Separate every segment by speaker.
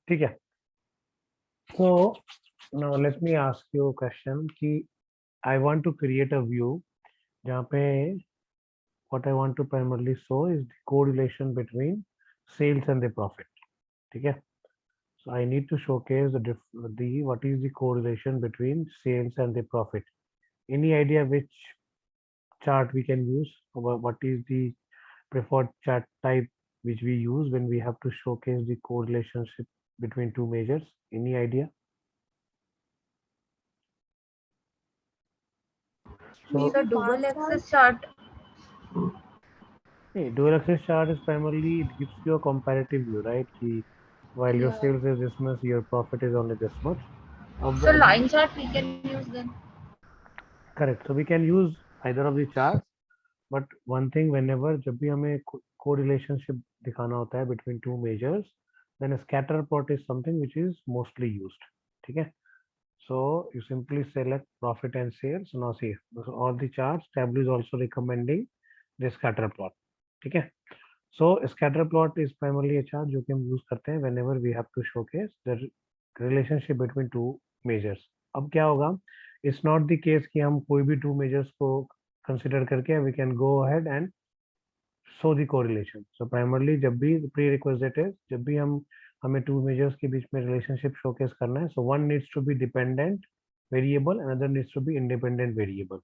Speaker 1: ठीक है। So now let me ask you a question कि I want to create a view जहाँ पे what I want to primarily show is the correlation between sales and the profit. ठीक है। So I need to showcase the what is the correlation between sales and the profit. Any idea which chart we can use? What is the preferred chart type which we use when we have to showcase the correlationship between two measures? Any idea? So
Speaker 2: The dual axis chart.
Speaker 1: dual axis chart is primarily it gives you a comparative view, right? Ki while your
Speaker 2: Yeah.
Speaker 1: sales is this much, your profit is only this much.
Speaker 2: So line chart we can use then.
Speaker 1: Correct. So we can use either of the charts, but one thing whenever जब भी हमें co-relationship दिखाना होता है between two measures, then a scatter plot is something which is mostly used. ठीक है? So you simply select profit and sales. Now see all the charts. Tableau is also recommending the scatter plot. ठीक है? So scatter plot is primarily a chart जो कि हम use करते हैं whenever we have to showcase the relationship between two measures. अब क्या होगा? It's not the case कि हम कोई भी two measures को consider करके we can go ahead and show the correlation. So primarily जब भी prerequisite है जब भी हमें two measures के बीच में relationship showcase करना है, so one needs to be dependent variable, another needs to be independent variable.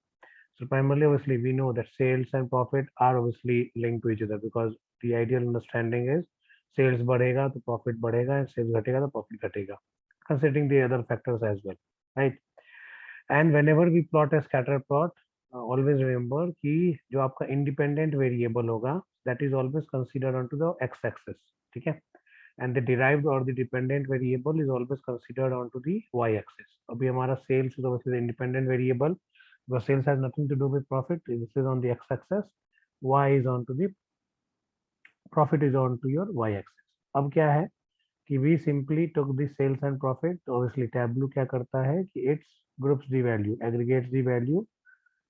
Speaker 1: So primarily, obviously, we know that sales and profit are obviously linked to each other because the ideal understanding is sales बढ़ेगा तो profit बढ़ेगा and sales घटेगा तो profit घटेगा, considering the other factors as well, right? And whenever we plot a scatter plot, always remember कि जो आपका independent variable होगा that is always considered onto the x-axis, ठीक है? And the derived or the dependent variable is always considered onto the y-axis. अभी हमारा sales is obviously the independent variable, because sales has nothing to do with profit. This is on the x-axis, y is onto the profit is onto your y-axis. अब क्या है कि we simply took the sales and profit. Obviously Tableau क्या करता है कि it groups the value, aggregates the value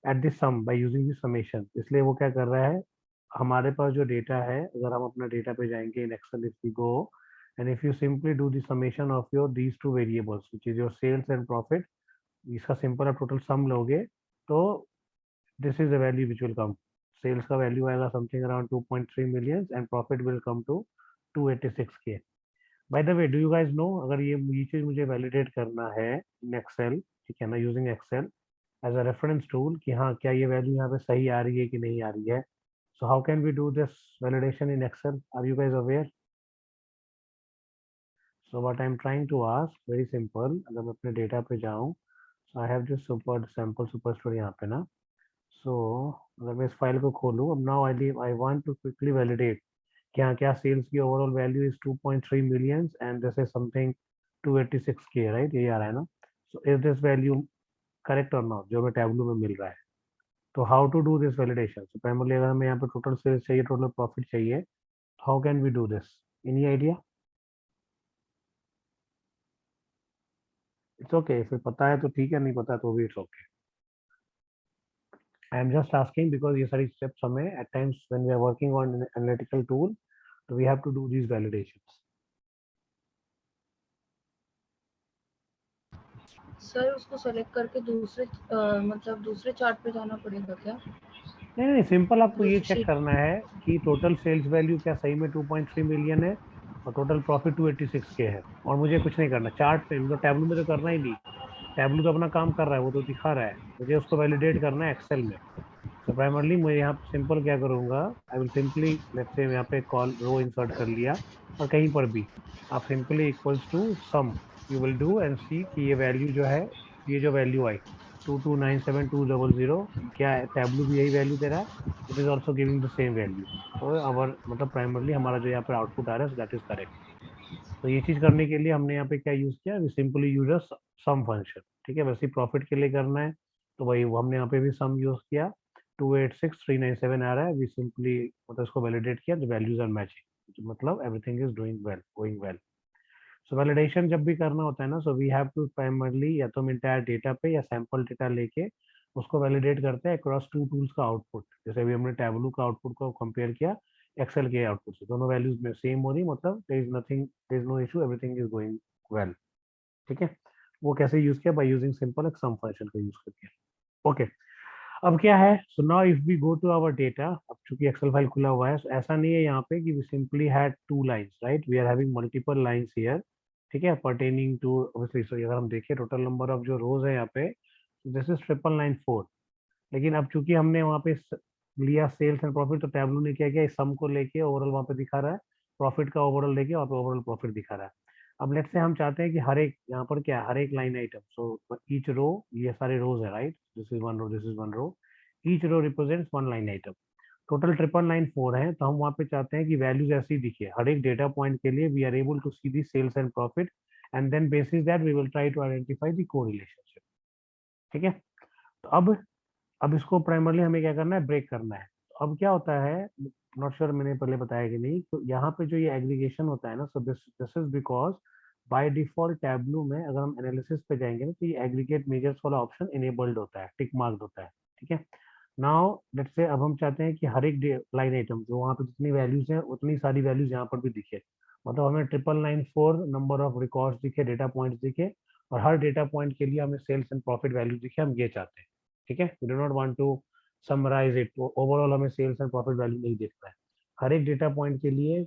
Speaker 1: at the sum by using the summation. इसलिए वो क्या कर रहा है, हमारे पास जो डेटा है, अगर हम अपना डेटा पे जाएंगे in Excel if we go and if you simply do the summation of your these two variables which is your sales and profit, इसका सिंपल आप टोटल सम लोगे तो this is the value which will come. Sales का value आएगा something around 2.3 million and profit will come to 286k. By the way, do you guys know अगर ये चीज मुझे validate करना है in Excel, ठीक है ना, using Excel as a reference tool कि हाँ क्या ये value यहाँ पे सही आ रही है कि नहीं आ रही है. So how can we do this validation in Excel? Are you guys aware? So what I'm trying to ask, very simple. अगर मैं अपने डेटा पे जाऊँ, so I have this super sample superstore यहाँ पे ना. So अगर मैं इस फाइल को खोलूँ, अब now I want to quickly validate क्या क्या सेल्स की overall value is 2.3 million and this is something 286k, right? ये आ रहा है ना. So is this value correct और नॉट जो हमें टैबलू में मिल रहा है? तो how to do this validation? So primarily अगर हमें यहाँ पे टोटल सेल्स चाहिए, टोटल प्रॉफिट चाहिए, how can we do this? Any idea? It's okay, फिर पता है तो ठीक है, नहीं पता है तो भी it's okay. I am just asking because ये सारी स्टेप्स हमें at times when we are working on analytical tool, तो we have to do these validations.
Speaker 2: Sir उसको सेलेक्ट करके दूसरे मतलब दूसरे चार्ट पे जाना पड़ेगा क्या?
Speaker 1: नहीं नहीं, सिंपल आपको ये
Speaker 2: दूसरी
Speaker 1: चेक
Speaker 2: शीट।
Speaker 1: करना है कि टोटल सेल्स वैल्यू क्या सही में 2.3 मिलियन है और टोटल प्रॉफिट 286k है, और मुझे कुछ नहीं करना चार्ट पे, मतलब टैबलू में तो करना ही नहीं. टैबलू तो अपना काम कर रहा है, वो तो दिखा रहा है, मुझे उसको वैलिडेट करना है एक्सेल में. सो प्राइमरली मैं यहाँ सिंपल क्या करूंगा, I will simply let's say यहाँ पे कॉल रो इंसर्ट कर लिया और कहीं पर भी आप simply equals to sum you will do and see कि ये वैल्यू जो है, ये जो वैल्यू आई 2297200, क्या है टैबलू भी यही वैल्यू दे रहा है? It is also giving the same value. तो अवर मतलब प्राइमरली हमारा जो यहाँ पे आउटपुट आ रहा है दैट इज करेक्ट. तो ये चीज करने के लिए हमने यहाँ पे क्या यूज किया, we simply use a sum function. ठीक है, वैसे प्रॉफिट के लिए करना है तो वही हमने यहाँ पे भी सम यूज किया. 286397 आ रहा है, वी सिंपली मतलब इसको वैलिडेट किया, द वैल्यूज आर मैचिंग, मतलब everything is doing well, going well. So validation जब भी करना होता है ना, so we have to primarily या तो हम इंटायर डेटा पे या सैंपल डेटा लेके उसको वैलिडेट करते हैं अक्रॉस टू टूल्स का आउटपुट. जैसे अभी हमने टैबलू का आउटपुट को कंपेयर किया एक्सेल के आउटपुट से, दोनों वैल्यूज में सेम हो रही, मतलब there is nothing, there is no issue, everything is going well. ठीक है, वो कैसे यूज किया, बाय यूजिंग सिंपल एक सम फंक्शन का यूज करके। ओके, अब क्या है, so now if we go to our data, अब चूंकि एक्सेल फाइल खुला हुआ है, so ऐसा नहीं है यहाँ पे कि we simply had two lines, right, we are having multiple lines here. ठीक है, पर्टेनिंग टू ऑब्वियसली, सो अगर हम देखें टोटल नंबर ऑफ जो रोज है यहाँ पे, दिस इज 999। लेकिन अब चूंकि हमने वहाँ पे लिया सेल्स एंड प्रॉफिट, तो टैबलू ने क्या किया, इस सम को लेके ओवरऑल वहाँ पे दिखा रहा है, प्रॉफिट का ओवरऑल लेके वहाँ पे ओवरऑल प्रॉफिट दिखा रहा है। अब लेट्स से हम चाहते हैं कि हर एक यहाँ पर क्या है, हर एक line item, so each row, ये सारे रोज है, right, this is one row, this is one row, each row represents one line item, total 999 है। तो हम वहाँ पे चाहते हैं कि वैल्यूज ऐसी दिखे हर एक डेटा पॉइंट के लिए, we are able to see the sales and profit, and then basis that we will try to identify the correlationship. ठीक है, तो अब इसको प्राइमरली हमें क्या करना है, ब्रेक करना है। तो अब क्या होता है, नॉट श्योर मैंने पहले बताया कि नहीं, तो यहाँ पे जो ये एग्रीगेशन होता है ना, so this this is because by default tableau में अगर हम एनालिसिस पे जाएंगे ना, तो ये एग्रीगेट मेजर्स वाला ऑप्शन इनेबल्ड होता है, टिक मार्क्ड होता है। ठीक है, नाउ लेट्स से अब हम चाहते हैं कि हर एक लाइन आइटम जो वहाँ पे जितनी वैल्यूज हैं उतनी सारी वैल्यूज यहाँ पर भी दिखे, मतलब हमें 999 नंबर ऑफ रिकॉर्ड्स दिखे, डेटा पॉइंट्स दिखे, और हर डेटा पॉइंट के लिए हमें सेल्स एंड प्रॉफिट वैल्यू दिखे, हम ये चाहते हैं। ठीक है, we do not want to summarise it, overall हमें सेल्स एंड प्रॉफिट वैल्यू नहीं देखना है हर एक डेटा पॉइंट के लिए।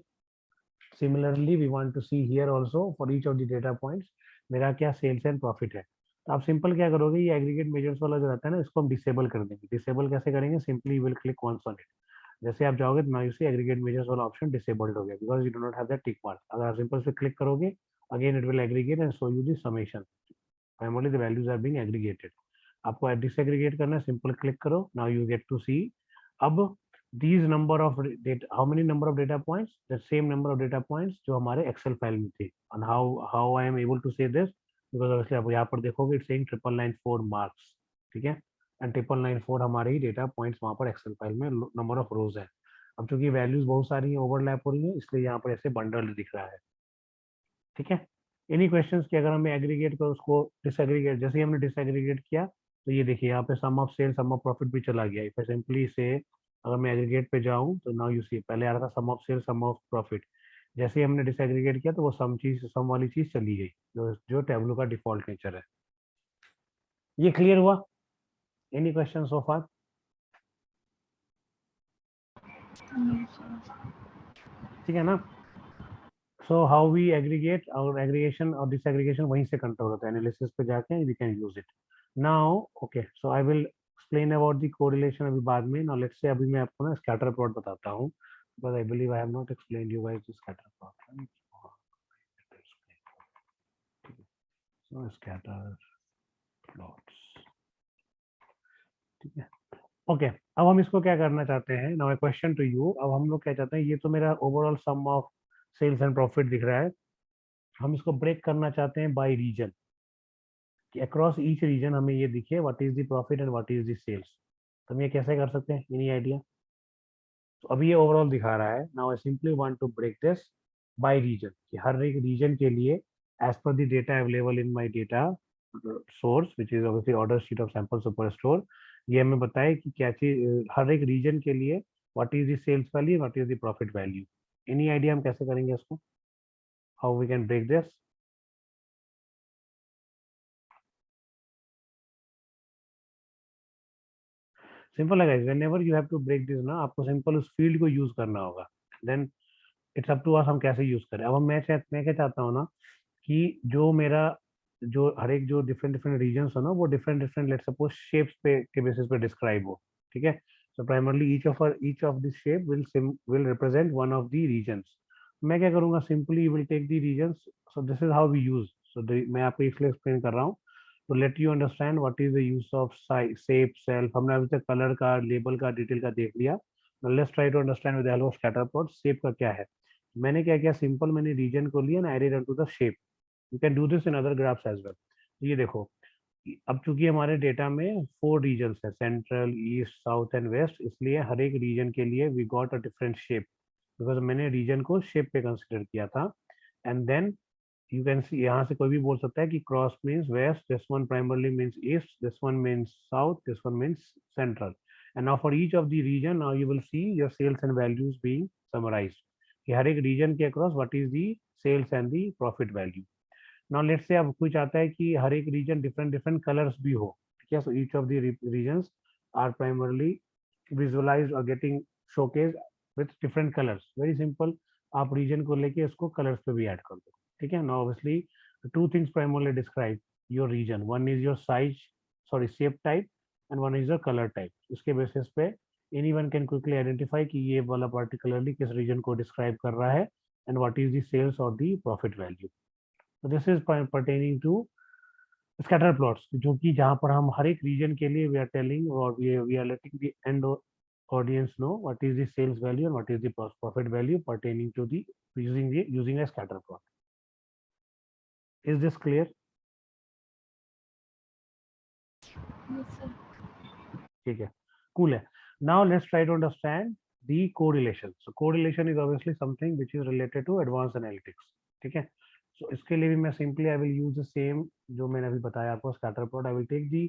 Speaker 1: Similarly we want to see here also for each of the data points मेरा क्या सेल्स एंड प्रॉफिट है। तो आप सिंपल क्या करोगे, ये एग्रीगेट मेजर्स वाला जो रहता है ना, इसको हम डिसेबल कर देंगे। डिसेबल कैसे करेंगे, simply will click once on it, जैसे आप जाओगे तो now you see aggregate measures वाला ऑप्शन डिसेबल्ड हो गया, because you do not have that tick mark. अगर आप सिंपल से क्लिक करोगे, again it will aggregate and show you the summation, primarily the values are being aggregated। आपको disaggregate करना है, सिंपल क्लिक करो, now you get to see. अब these number of data, how many number of data points, the same number of data points जो हमारे Excel file में थे। and how I am able to say this, because obviously आप यहाँ पर देखोगे it's saying 999 marks। ठीक है, एंड 999 हमारे ही डेटा पॉइंट्स वहाँ पर एक्सेल फाइल में नंबर ऑफ रोज है। अब चूंकि वैल्यूज बहुत सारी हैं, ओवरलैप हो रही है, इसलिए यहाँ पर ऐसे बंडल दिख रहा है। ठीक है, एनी क्वेश्चंस की अगर हमें एग्रीगेट कर उसको डिसएग्रीगेट, जैसे ही हमने डिसएग्रीगेट किया, तो ये देखिए यहाँ पे sum of sale sum of profit भी चला गया। इफ आई सिंपली से अगर मैं एग्रीगेट पे जाऊँ, तो नाउ यू सी पहले आ रहा था sum of sale sum of profit, जैसे ही हमने डिसएग्रीगेट किया तो वो सम वाली चीज चली गई, जो टेबलो का डिफॉल्ट नेचर है। ये क्लियर हुआ, एनी क्वेश्चन सो फार? ठीक है ना, सो हाउ वी एग्रीगेट, और एग्रीगेशन और डिसएग्रीगेशन वहीं से कंट्रोल होता है, एनालिसिस पे जाके we can use it. Now okay, so I will explain about the correlation अभी बाद में। नाउ लेट्स से अभी मैं आपको ना स्कैटर प्लॉट बताता हूँ, because I believe I have not explained you guys the scatter plot. So scatter plots, ठीक है, ओके। अब हम इसको क्या करना चाहते हैं, नाउ क्वेश्चन टू यू, अब हम लोग क्या चाहते हैं, ये तो मेरा overall sum of sales and profit दिख रहा है, हम इसको ब्रेक करना चाहते हैं बाय रीजन, कि अक्रॉस ईच रीजन हमें ये दिखे what is the profit and what is the sales. तो हम ये कैसे कर सकते हैं, एनी आइडिया? तो अभी ये ओवरऑल दिखा रहा है, now I simply want to break this by region, कि हर एक रीजन के लिए as per the data available in my data source which is obviously order sheet of sample super store, ये हमें बताए कि क्या चीज हर एक रीजन के लिए what is the sales value, what is the profit value. Any idea हम कैसे करेंगे इसको, how we can break this? Simple है guys, whenever you have to break this ना, आपको सिंपल उस फील्ड को यूज करना होगा, then it's up to us हम कैसे यूज करें। अब मैं क्या चाहता हूँ ना, कि जो मेरा जो हर एक जो डिफरेंट डिफरेंट रीजन्स हो ना, वो different different let's suppose shapes पे के बेसिस पे डिस्क्राइब हो। ठीक है, so primarily each of this shape will represent one of the regions. मैं क्या करूंगा, simply will take the regions, so this is how we use, so मैं आपको इसलिए एक्सप्लेन कर रहा हूँ, तो let you understand what is the use of shape self. हमने अभी तक कलर का, लेबल का, डिटेल का देख लिया, let's try to understand with the help of scatter plot shape का क्या है। मैंने क्या किया, सिंपल मैंने रीजन को लिया ना, added into the shape. You can do this in other graphs as well. ये देखो, अब चूंकि हमारे डेटा में 4 रीजन्स है, central, east, south and west, इसलिए हर एक रीजन के लिए we got a different shape, because मैंने रीजन को शेप पे कंसिडर किया था। And then you can see, यहाँ से कोई भी बोल सकता है कि cross means west, this one primarily means east, this one means south, this one means central. And now for each of the region, now you will see your sales and values being summarise कि हर एक region के अक्रॉस what is the sales and the profit value. Now let's say अब कोई चाहता है कि हर एक रीजन डिफरेंट डिफरेंट कलर्स भी हो. ठीक है, so each of the regions are primarily visualized और getting showcase with different colours. Very simple, आप रीजन को लेके इसको कलर्स पे भी ऐड कर दो. ठीक है, now obviously two things primarily describe your region. One is your size, sorry shape type, and one is your colour type. इसके बेसिस पे anyone can quickly identify कि ये वाला particularly किस region को describe कर रहा है and what is the sales or the profit value. So this is pertaining to scatter plots, जो कि जहाँ पर हम हर एक region के लिए we are telling or we are letting the end audience know what is the sales value and what is the profit value pertaining to the using a scatter plot. Is this clear?
Speaker 2: Yes, sir.
Speaker 1: ठीक है, cool है. Now let's try to understand the correlation. So correlation is obviously something which is related to advanced analytics. ठीक है, so इसके लिए भी मैं simply I will use the same जो मैंने अभी बताया आपको scatter plot. I will take the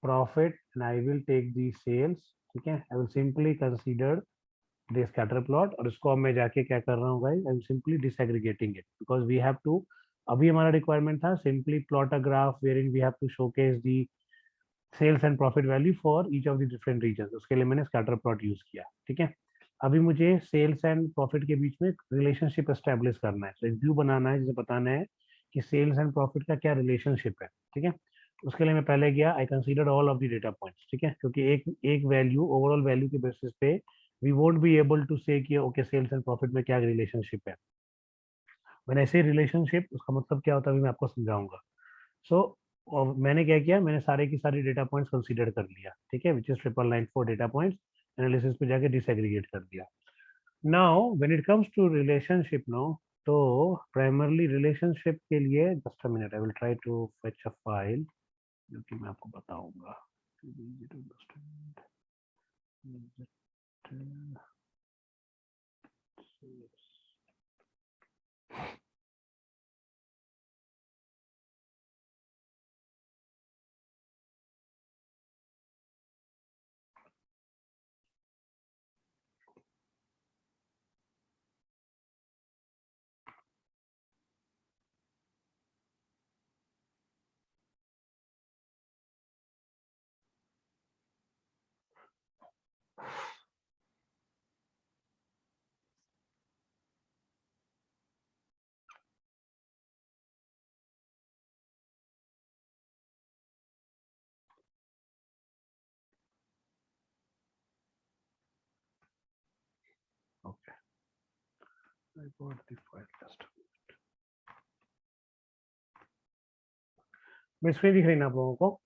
Speaker 1: profit and I will take the sales. ठीक है, I will simply consider the scatter plot और इसको अब मैं जाके क्या कर रहा हूँ guys, I am simply disaggregating it because we have to, अभी हमारा requirement था simply plot a graph wherein we have to showcase the sales and profit value for each of the different region. उसके लिए मैंने scatter plot use किया. ठीक है, अभी मुझे सेल्स एंड प्रॉफिट के बीच में रिलेशनशिप एस्टेब्लिश करना है. तो एक व्यू बनाना है जिसे बताना है कि सेल्स एंड प्रॉफिट का क्या रिलेशनशिप है. ठीक है, उसके लिए मैं पहले गया, I consider all of the data points. ठीक है, क्योंकि एक एक वैल्यू ओवरऑल वैल्यू के बेसिस पे we won't be able to say कि ओके सेल्स एंड प्रॉफिट में क्या रिलेशनशिप है. मैंने ऐसे रिलेशनशिप उसका मतलब क्या होता है मैं आपको समझाऊंगा. सो और मैंने क्या किया, मैंने सारे की सारी डेटा पॉइंट्स कंसीडर कर लिया. ठीक है, which is 994 data points. Analysis पे जाके डिसएग्रीगेट कर दिया. Now when it comes to relationship no, तो प्राइमरली रिलेशनशिप के लिए just a minute, I will try to fetch a file जो कि मैं आपको बताऊंगा. Okay, I got the file. Just मैं स्क्रीन दिख रही ना आप लोगों को?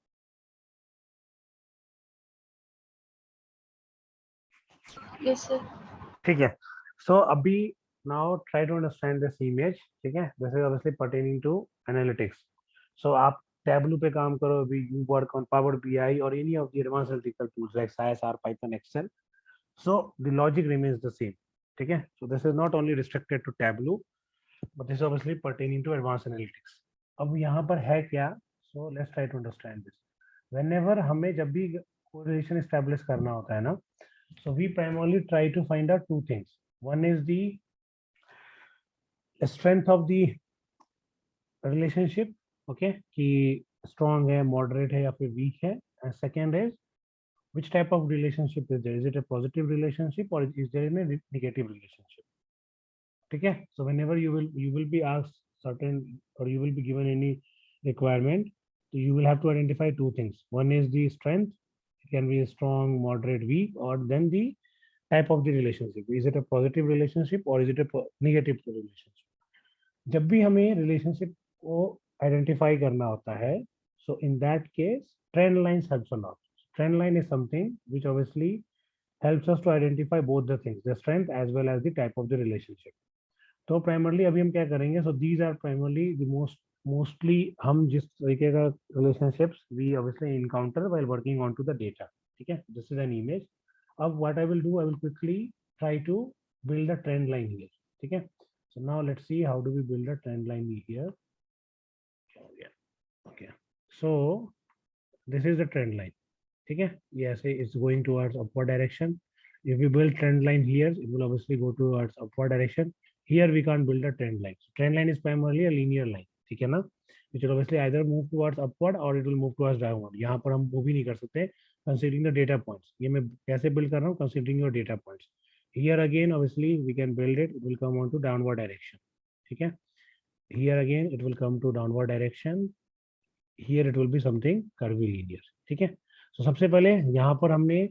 Speaker 2: Yes, sir.
Speaker 1: ठीक है, सो अभी now try to understand this image. ठीक है, this is obviously pertaining to analytics. So आप टैबलू पे काम करो अभी, you work on Power BI और any of the advance analytical tools like SAS R Python Excel. So the logic remains the same. ठीक है, so this is not only restricted to Tableau but this obviously pertaining to advance analytics. अब यहाँ पर है क्या, सो let's try to understand this. Whenever हमें जब भी कोरिलेशन एस्टैब्लिश करना होता है ना, so we primarily try to find out two things. One is the strength of the relationship, okay, कि strong है, moderate है या फिर weak है. And second is which type of relationship is there? Is it a positive relationship or is there a negative relationship? ठीक है, so whenever you will be asked certain or you will be given any requirement, so you will have to identify two things. One is the strength, it can be a strong, moderate, weak, or then the type of the relationship. Is it a positive relationship or is it a negative relationship? जब भी हमें relationship को identify करना होता है, so in that case trend lines helps a lot. Trend line is something which obviously helps us to identify both the things, the strength as well as the type of the relationship. तो primarily अभी हम क्या करेंगे, so these are primarily the mostly हम जिस तरीके का relationships we obviously encounter while working on to the data. ठीक है, दिस इज एन इमेज. अब what I will do, I will quickly try to build a trend line here. ठीक है, so now let's see how do we build a trend line here. Okay, so this is the trend line. ठीक है, ये ऐसे it's going towards upward direction. If we build trend line here, it will obviously go towards upward direction. Here we can't build a trend line. So trend line is primarily a linear line, ठीक है ना? Which will obviously either move towards upward or it will move towards downward. यहाँ पर हम वो भी नहीं कर सकते considering the data points. ये मैं कैसे build कर रहा हूँ considering your data points. Here again obviously we can build it. It will come on to downward direction. ठीक है? Here again it will come to downward direction. Here it will be something curvy linear. ठीक है? So सबसे पहले यहाँ पर हमने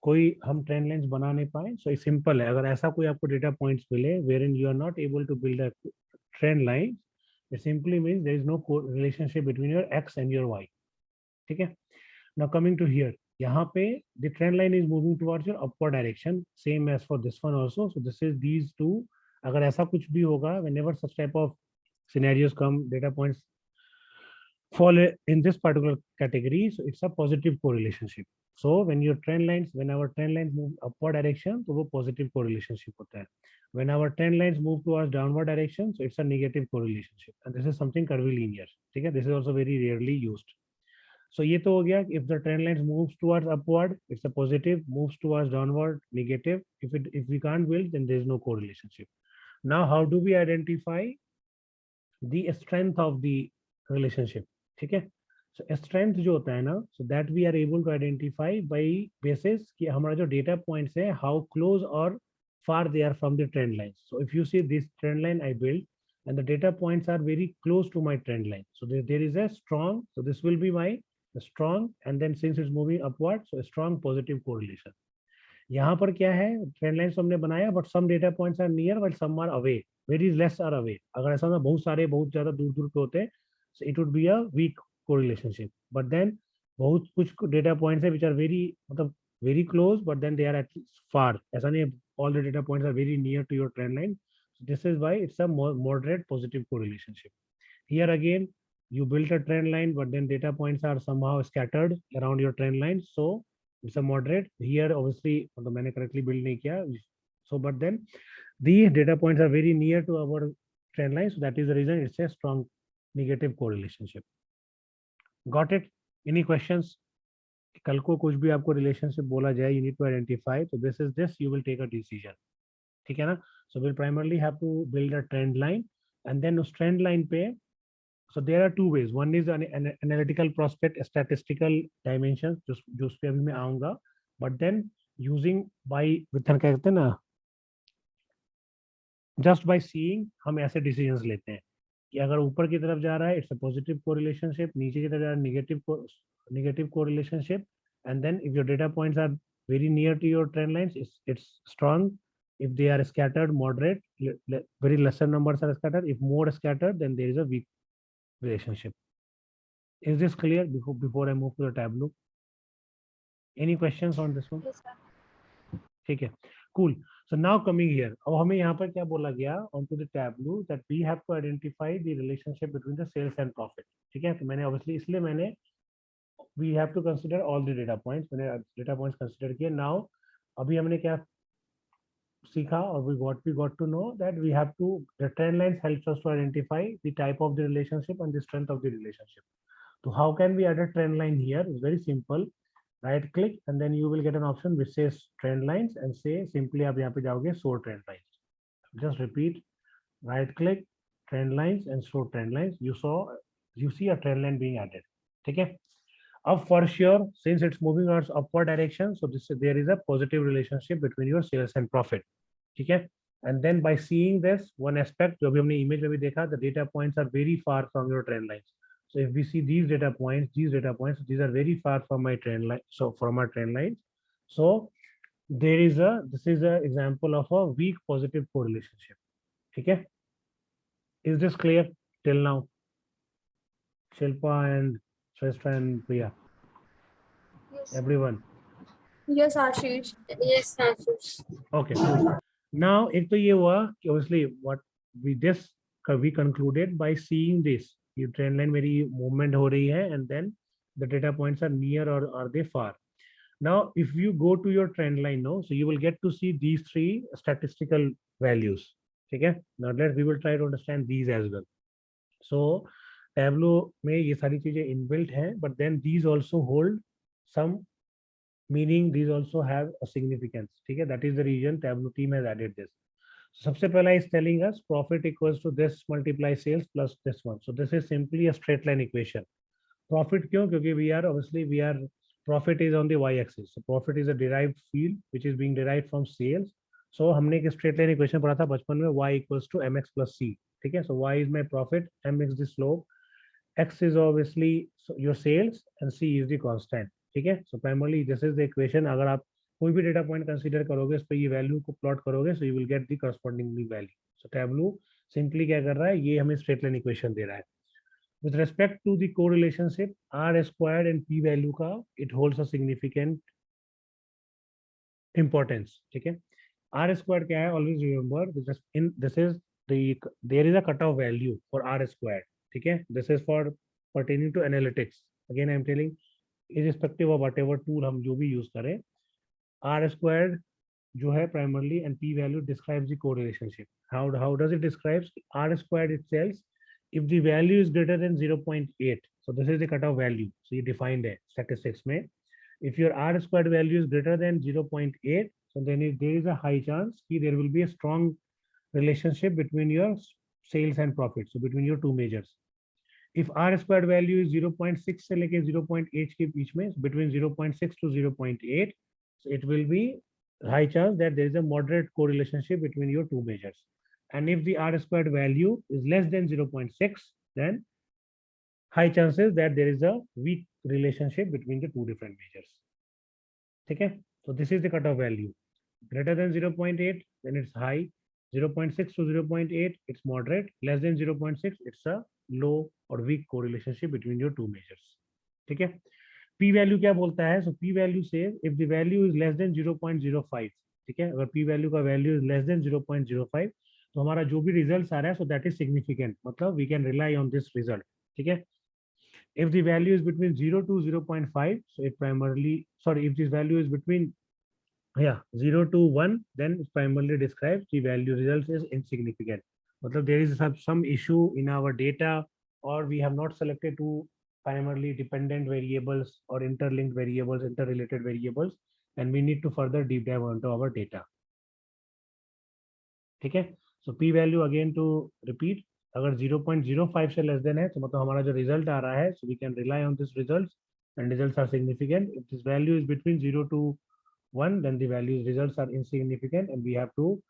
Speaker 1: कोई हम ट्रेंड लाइंस बना नहीं पाए. सो सिंपल है, अगर ऐसा कोई आपको डेटा पॉइंट्स मिले wherein you are not able to build a trend line, it simply means there is no relationship between your X and your Y. ठीक है. नाउ कमिंग टू हियर, यहाँ पे the trend line is moving towards your upward direction, same as for this one also. So this is these two. अगर ऐसा कुछ भी होगा, whenever such type of scenarios come, data points fall in this particular category, so it's a positive correlationship. So when our trend lines move upward direction, तो वो positive correlationship होता है. When our trend lines move towards downward direction, so it's a negative correlationship, and this is something curvilinear. ठीक है. This is also very rarely used. So ये तो हो गया, if the trend lines moves towards upward, it's a positive, moves towards downward, negative. If we can't build, then there is no correlationship. Now how do we identify the strength of the relationship? ठीक है. सो strength जो होता है ना, so that we are able to identify by basis कि हमारा जो data points है हाउ क्लोज और far they are from the trend line. So if you see this trend line I built and the data points are very close to my trend line, so there is a strong, so this will be my strong, and then since it's moving upward, so a strong positive correlation. यहाँ पर क्या है, trend lines हमने बनाया but some data points are near but some are away, very less are away. अगर ऐसा ना बहुत सारे बहुत ज्यादा दूर दूर पे होते, so it would be a weak correlationship. But then बहुत कुछ डेटा पॉइंट्स है which are very मतलब very close but then they are at far. ऐसा नहीं all the data points are very near to your trend line. So this is why it's a moderate positive correlation. Here again you built a trend line but then data points are somehow scattered around your trend line, so it's a moderate. Here obviously मतलब मैंने correctly build नहीं किया, so but then these data points are very near to our trend line, so that is the reason it's a strong negative correlation. Got it? Any questions? कल को कुछ भी आपको relationship बोला जाए, you need to identify, so this is this, you will take a decision. ठीक है ना? So we'll primarily have to build a trend line, and then उस trend line पे, so there are two ways. One is an analytical prospect, statistical dimensions, जो उस पे अभी मैं आऊंगा, but then using by Vuitton क्या कहते हैं ना, just by seeing हम ऐसे decisions लेते हैं कि अगर ऊपर की तरफ जा रहा है इट्स अ पॉजिटिव कोरिलेशनशिप, नीचे की तरफ जा रहा है negative correlationship, and then if your data points are very near to your trend lines, it's strong. If they are scattered, moderate, very lesser numbers are scattered. If more scattered, then there is a weak relationship. Is this clear before I move to the Tableau? Any questions on this one?
Speaker 2: Yes, sir.
Speaker 1: ठीक है, cool. So now coming here, अब हमें यहाँ पर क्या बोला गया onto the Tableau that we have to identify the relationship between the sales and profit. ठीक है, तो मैंने obviously इसलिए मैंने we have to consider all the data points. मैंने data points consider किए. Now अभी हमने क्या सीखा, और we got to know that we have to, the trend lines helps us to identify the type of the relationship and the strength of the relationship. So how can we add a trend line here? It's very simple. Right click and then you will get an option which says trend lines, and say simply आप यहाँ पे जाओगे show trend lines. Just repeat, right click, trend lines and show trend lines. You see a trend line being added. ठीक है. अब for sure since it's moving towards upward direction, so there is a positive relationship between your sales and profit. ठीक है. And then by seeing this one aspect जो अभी हमने image में भी देखा, the data points are very far from your trend lines. So if we see these data points, these are very far from my trend line. So from our trend lines, so this is a example of a weak positive correlation. Okay, is this clear till now? Shilpa and Shrestha and Priya,
Speaker 2: Yes.
Speaker 1: everyone.
Speaker 2: Yes, Ashish.
Speaker 3: Yes, Ashish.
Speaker 1: Okay, cool. Now एक तो ये हुआ कि obviously what we concluded by seeing this, ये trend line मेरी movement हो रही है, and then the data points are near or are they far. Now if you go to your trend line now, so you will get to see these three statistical values. ठीक है. Now we will try to understand these as well. So Tableau में ये सारी चीजें inbuilt हैं, but then these also hold some meaning these also have a significance. ठीक है, that is the reason Tableau team has added this. सबसे पहला is telling us profit equals to this multiply sales plus this one. So this is simply a straight line equation. Profit क्यों? क्योंकि we are profit is on the y axis. So profit is a derived field which is being derived from sales. So हमने एक straight line equation पढ़ा था बचपन में, y equals to mx plus c. ठीक है, so y is my profit, mx the slope, x is obviously your sales and c is the constant. ठीक है, so primarily this is the equation. अगर आप कोई भी डेटा पॉइंट कंसीडर करोगे, इस पर ये वैल्यू को प्लॉट करोगे, so you will get the correspondingly value. So tableau simply क्या कर रहा है, ये हमें स्ट्रेट लाइन इक्वेशन दे रहा है. With respect to the correlationship R squared and P value का, it holds a significant importance. ठीक है, आर स्क्वायर्ड क्या है, always remember in this is there is a cut off value for R squared. ठीक है, this is for pertaining to analytics. Again I am telling, irrespective of whatever tool हम जो भी use करें, are squared जो है primarily and p value describes the correlationship. How does it describes r squared itself? If the value is greater than 0.8, so this is the cutoff value. So you defined है statistics में. If your r squared value is greater than 0.8, so then there is a high chance कि there will be a strong relationship between your sales and profit. So between your two measures. If r squared value is 0.6 से लेके 0.8 के बीच में, between 0.6 to 0.8, so it will be high chance that there is a moderate correlationship between your two measures. And if the r squared value is less than 0.6, then high chances that there is a weak relationship between the two different measures. ठीक है, so this is the cutoff value. Greater than 0.8, then it's high. 0.6 to 0.8, it's moderate. Less than 0.6, it's a low or weak correlationship between your two measures. ठीक है, p value क्या बोलता है? So p value says if the value is less than 0.05, ठीक है, अगर p value का value is less than 0.05, तो हमारा जो भी रिजल्ट आ रहा है, so that is significant, मतलब we can rely on this result. ठीक है, if the value is between 0 to 0.5, so it primarily, sorry, if this value is between 0 to 1, then it primarily describes the value results is insignificant. मतलब there is some issue in our data, or we have not selected two primarily dependent variables or interlinked variables, interrelated variables, and we need to further deep dive onto our data. ठीक है, so p value again to repeat, अगर 0.05 से less than है, तो मतलब हमारा जो result आ रहा है, so we can rely on this results and results are significant. If this value is between 0 to 1, then the values results are insignificant and we have to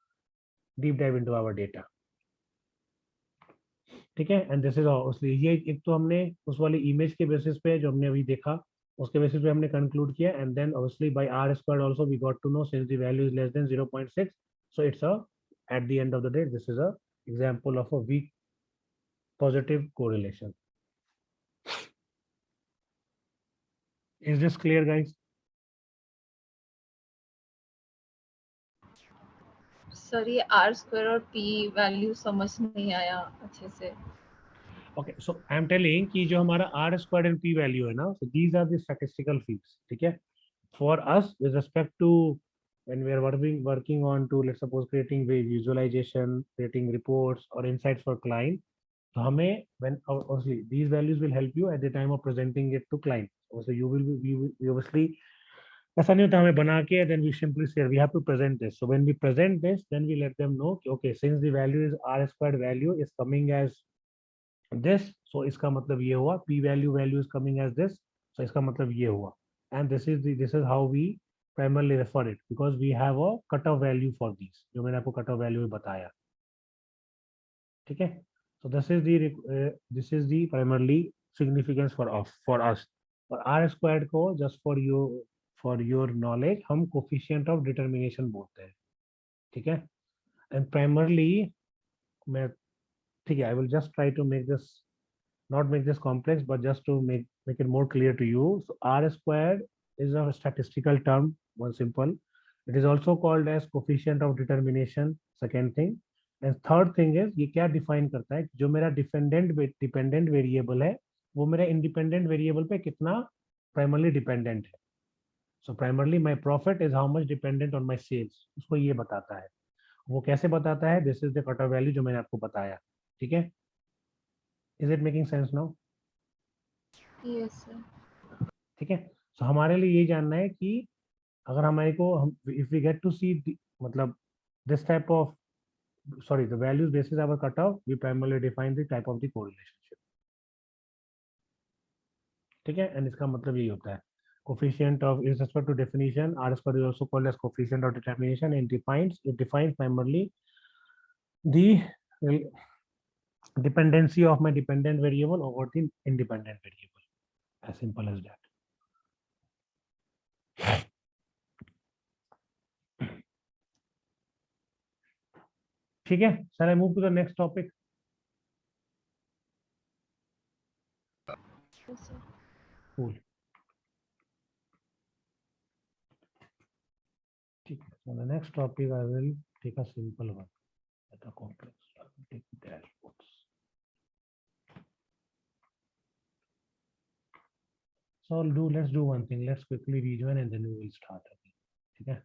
Speaker 1: deep dive into our data. ठीक है, and this is obviously, ये एक तो हमने उस वाली image के basis पे जो हमने अभी देखा, उसके बेसिस पे हमने कंक्लूड किया, and then obviously by R squared also we got to know since the value is less than 0.6, so it's a at the end of the day this is a example of a weak positive correlation. Is this clear, guys?
Speaker 2: Sir ये are square और P value समझ नहीं आया अच्छे से.
Speaker 1: Okay, so I am telling कि जो हमारा r squared and p value है ना, so these are the statistical fields. ठीक है, for us with respect to when we are working on to, let's suppose, creating visualization, creating reports or insights for client, तो हमें when obviously these values will help you at the time of presenting it to client. Also you will be obviously, ऐसा नहीं होता हमें बना के then we simply say we have to present this. So when we present this, then we let them know okay, since the value is r squared value is coming as this, so इसका मतलब ये हुआ, p value is coming as this, so इसका मतलब ये हुआ, and this is how we primarily refer it, because we have a cutoff value for these, जो मैंने आपको cutoff value बताया. ठीक है, so this is the primarily significance for us. और r squared को just for your knowledge हम coefficient of determination बोलते हैं. ठीक है, and primarily मैं, ठीक है, I will just try to not make this complex, but just to make it more clear to you. So r squared is a statistical term, one simple. It is also called as coefficient of determination, second thing. And third thing is ये क्या define करता है, जो मेरा dependent variable है, वो मेरा independent variable पे कितना primarily dependent है. So primarily my profit is how much dependent on my sales, उसको ये बताता है. वो कैसे बताता है? This is the cutoff value जो मैंने आपको बताया. ठीक है, is it making sense now?
Speaker 2: Yes sir.
Speaker 1: ठीक है, so हमारे लिए ये जानना है कि अगर हमारे को if we get to see मतलब this type of sorry the values basis our cutoff, we primarily define the type of the correlationship. ठीक है, एंड इसका मतलब यही होता है coefficient of is respect to definition r square is also called as coefficient of determination and defines primarily the dependency of my dependent variable over the independent variable, as simple as that. ठीक है, shall I move to the next topic?
Speaker 2: Yes, sir.
Speaker 1: Cool. ठीक है, so the next topic I will take a simple one, not a complex. I will take dashboards. So let's do one thing. Let's quickly rejoin and then we will start again. ठीक है.